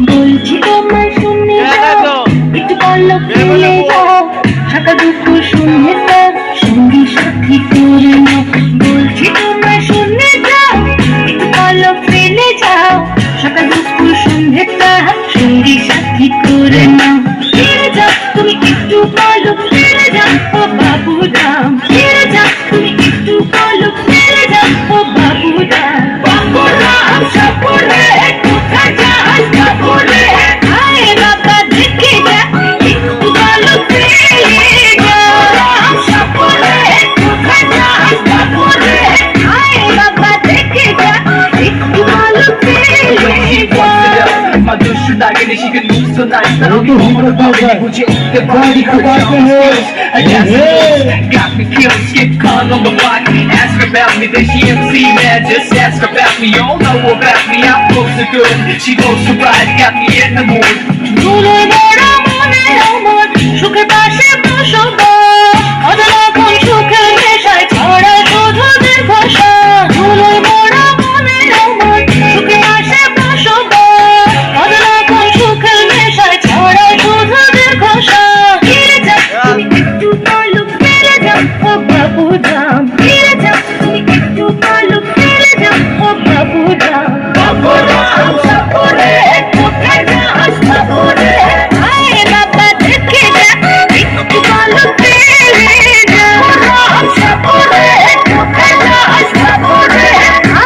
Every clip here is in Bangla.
বলছি তোমার শুনে যাও, একটু পলক ফেলে যাও, সাকা দুঃখ শুনে যাও, সঙ্গী সাথী করে নাও। বলছি তোমার শুনে যাও, একটু পলক ফেলে যাও, সাকা দুঃখ শুনে যাও, সঙ্গী সাথী করে নাও। ফিরে যাও তুমি একটু পলক ফেলে যাও, ও বাবু রাম। ফিরে যাও তুমি একটু পলক ফেলে যাও, ও বাবু রাম। বাবু রাম সাপুরে কোথায় যাস বাবু রে? আয় বাবা দেখে যা, একটু পলক ফেলে যা। রাম সাপুরে কোথায় যাস বাবু রে? আয় বাবা দেখে যা, একটু পলক ফেলে যা। My dude should not get it, she can move so nice. I don't give a fuck about it, would you? The body could show me skills. I got skills, got me killed. Skip calling on the block, ask about me, then she MC, man. Just ask about me, you don't know about me. I'm close to good, she goes to ride, got me in the mood. দুলে মোরা মনে আমার সুখে পাশে বসবাস, অজানা কোন সুখের নেশায় ছড়া শুধু দীর্ঘশ্বাস। দুলে মোরা মনে আমার সুখে পাশে বসবাস, অজানা কোন সুখের নেশায় ছড়া শুধু দীর্ঘশ্বাস। ফিরে যাও তুমি একটু পলক ফেলে যাও, ও বাবু রাম। ফিরে যাও তুমি একটু পলক ফেলে যাও, ও বাবু রাম। বাবু রাম সাপুরে কোথায় যাস বাবু রে? আয় বাবা দেখে যা, একটু পলক ফেলে যা। রাম সাপুরে কোথায় যাস বাবু রে?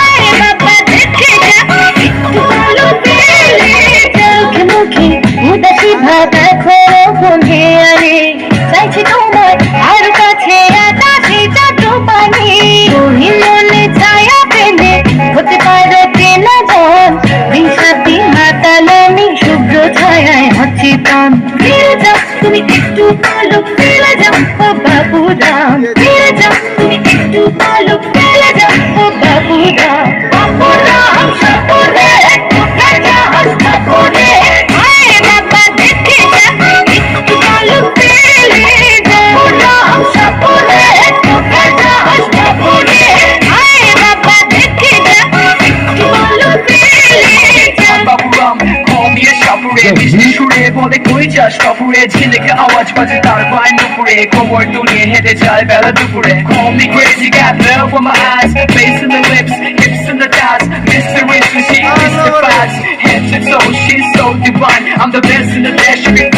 আয় বাবা দেখে যা, একটু পলক ফেলে যা। মুখে মুখে উদাসী ভাব এখনো বন্ধে আরে, চাইছি তোমার আরো কাছে আকাশে চাটো পানি। গহীন মনে ছায়া পেলে হতে পারো চেনা জন, দিন সাথী মাতালামি শুভ্র ছায়ায় হচ্ছে তাম। ফিরে যাও তুমি একটু পলক ফেলে যাও, ও বাবু রাম। ফিরে যাও তুমি একটু পলক ফেলে যাও, ও বাবু রাম। বাবু রাম সাপুরে কোথায় যাস বাবু রে? আয় বাবা দেখে যা, একটু পলক ফেলে যা। রাম সাপুরে কোথায় যাস বাবু রে? আয় বাবা দেখে যা, একটু পলক ফেলে যা। Baburam, call me a shopper, মিষ্টি সুরে বলে কই যাস কাপুরে? ঝিলিকে আওয়াজ বাজে তার পায় নুপুরে, খবর দুনিয়ে হেঁটে যায় বেলা দুপুরে। Call me crazy, got love on my eyes, face in the lips, hips in the thighs. Mysteries when she mystifies, head to toe, she's so divine. I'm the best in the best, you can